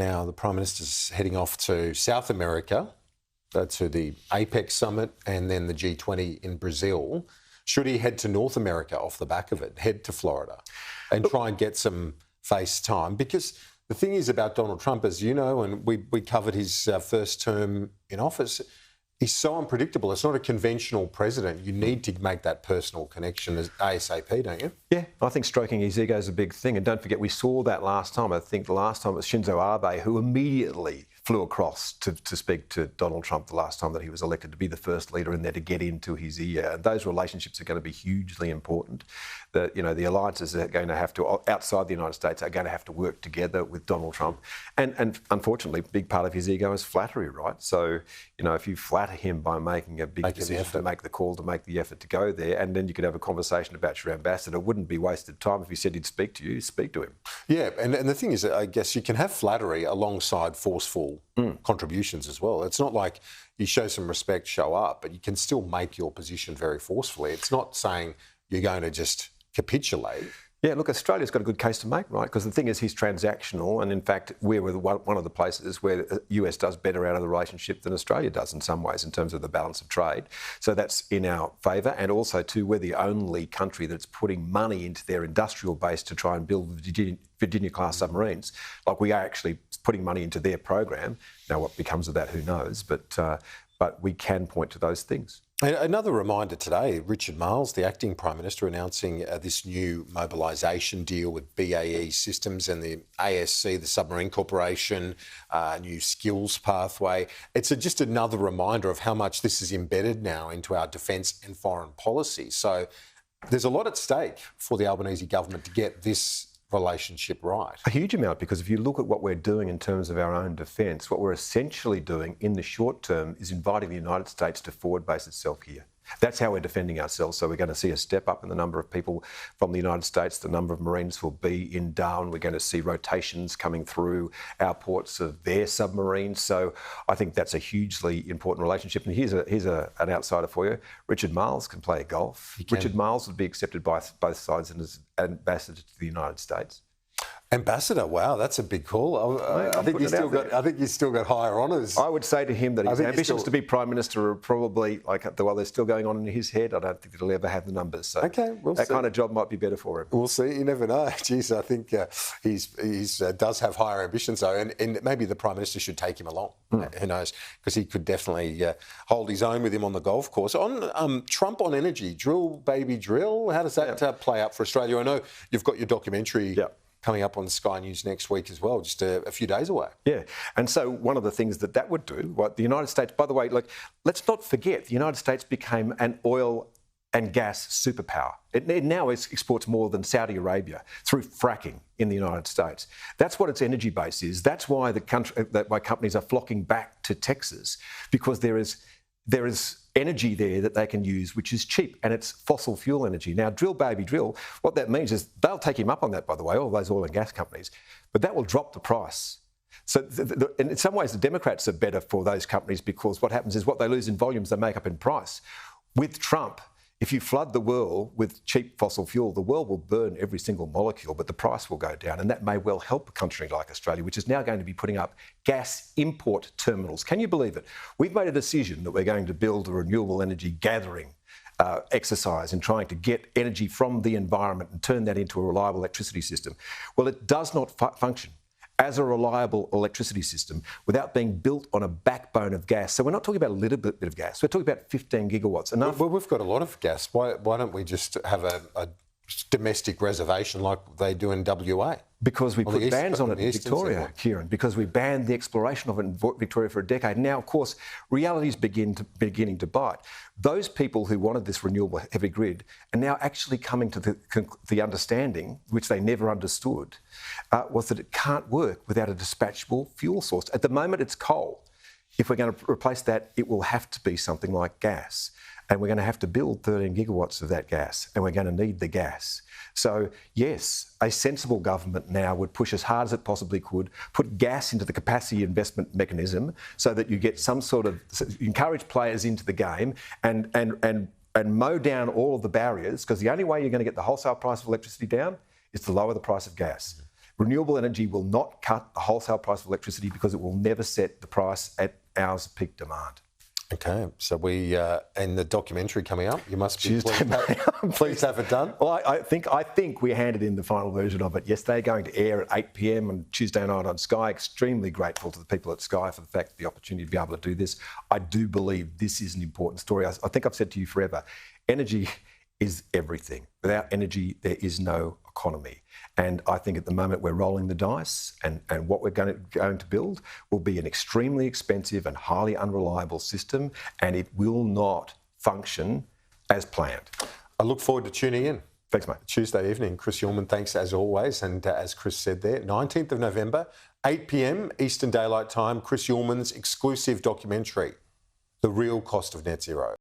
Now, the Prime Minister's heading off to South America, to the APEC Summit and then the G20 in Brazil. Should he head to North America off the back of it, head to Florida and try and get some face time? Because the thing is about Donald Trump, as you know, and we covered his first term in office, he's so unpredictable. It's not a conventional president. You need to make that personal connection as ASAP, don't you? Yeah, I think stroking his ego is a big thing. And don't forget, we saw that last time. I think the last time it was Shinzo Abe who immediately flew across to speak to Donald Trump the last time that he was elected, to be the first leader in there to get into his ear. And those relationships are going to be hugely important. The alliances are going to have to, outside the United States, are going to have to work together with Donald Trump. And unfortunately, a big part of his ego is flattery, right? So, if you flatter him by making a big decision to make the call, to make the effort to go there, and then you could have a conversation about your ambassador, it wouldn't be wasted time. If he said he'd speak to you, speak to him. Yeah, and the thing is, I guess you can have flattery alongside forceful contributions as well. It's not like you show some respect, show up, but you can still make your position very forcefully. It's not saying you're going to just capitulate. Yeah, look, Australia's got a good case to make, right? Because the thing is, he's transactional, and in fact, we're one of the places where the US does better out of the relationship than Australia does in some ways in terms of the balance of trade. So that's in our favour, and also too, we're the only country that's putting money into their industrial base to try and build Virginia-class submarines. Like, we are actually putting money into their program. Now, what becomes of that, who knows? But we can point to those things. Another reminder today, Richard Marles, the acting Prime Minister, announcing this new mobilisation deal with BAE Systems and the ASC, the Submarine Corporation, new skills pathway. It's just another reminder of how much this is embedded now into our defence and foreign policy. So there's a lot at stake for the Albanese government to get this relationship right. A huge amount, because if you look at what we're doing in terms of our own defence, what we're essentially doing in the short term is inviting the United States to forward base itself here. That's how we're defending ourselves. So we're going to see a step up in the number of people from the United States. The number of Marines will be in Darwin. We're going to see rotations coming through our ports of their submarines. So I think that's a hugely important relationship. And here's an outsider for you. Richard Marles can play golf. Richard Marles would be accepted by both sides as ambassador to the United States. Ambassador, wow, that's a big call. I think he's still got higher honours. I would say to him that his ambitions to be Prime Minister are probably, while they're still going on in his head, I don't think he'll ever have the numbers. So okay, we'll see. Kind of job might be better for him. We'll see. You never know. Jeez, I think he does have higher ambitions, though, and maybe the Prime Minister should take him along. Who knows? Because he could definitely hold his own with him on the golf course. On Trump on energy, drill, baby, drill, how does that play out for Australia? I know you've got your documentary coming up on Sky News next week as well, just a few days away. Yeah, and so one of the things that would do, what the United States, by the way, let's not forget, the United States became an oil and gas superpower. It now exports more than Saudi Arabia through fracking in the United States. That's what its energy base is. That's why why companies are flocking back to Texas, because there is energy there that they can use, which is cheap, and it's fossil fuel energy. Now, drill, baby, drill, what that means is they'll take him up on that, by the way, all those oil and gas companies, but that will drop the price. So in some ways, the Democrats are better for those companies, because what happens is what they lose in volumes, they make up in price. With Trump, if you flood the world with cheap fossil fuel, the world will burn every single molecule, but the price will go down. And that may well help a country like Australia, which is now going to be putting up gas import terminals. Can you believe it? We've made a decision that we're going to build a renewable energy gathering exercise in trying to get energy from the environment and turn that into a reliable electricity system. Well, it does not function as a reliable electricity system without being built on a backbone of gas. So we're not talking about a little bit of gas. We're talking about 15 gigawatts. Enough. Well, we've got a lot of gas. Why don't we just have a domestic reservation like they do in WA? Because we put bans on it in Victoria, Kieran, because we banned the exploration of it in Victoria for a decade. Now, of course, reality's beginning to bite. Those people who wanted this renewable heavy grid are now actually coming to the understanding, which they never understood, was that it can't work without a dispatchable fuel source. At the moment, it's coal. If we're going to replace that, it will have to be something like gas. And we're going to have to build 13 gigawatts of that gas, and we're going to need the gas. So, yes, a sensible government now would push as hard as it possibly could, put gas into the capacity investment mechanism so that you get some sort of, encourage players into the game and mow down all of the barriers, because the only way you're going to get the wholesale price of electricity down is to lower the price of gas. Renewable energy will not cut the wholesale price of electricity because it will never set the price at hours of peak demand. Okay, so and the documentary coming up, you must be Tuesday, please have it done. Well, I think we handed in the final version of it yesterday, going to air at 8 p.m. on Tuesday night on Sky. Extremely grateful to the people at Sky for the fact, the opportunity to be able to do this. I do believe this is an important story. I think I've said to you forever, energy is everything. Without energy, there is no economy. And I think at the moment we're rolling the dice, and what we're going to build will be an extremely expensive and highly unreliable system, and it will not function as planned. I look forward to tuning in. Thanks, mate. Tuesday evening. Chris Uhlmann, thanks as always. And as Chris said there, 19th of November, 8 p.m. Eastern Daylight Time, Chris Uhlmann's exclusive documentary, The Real Cost of Net Zero.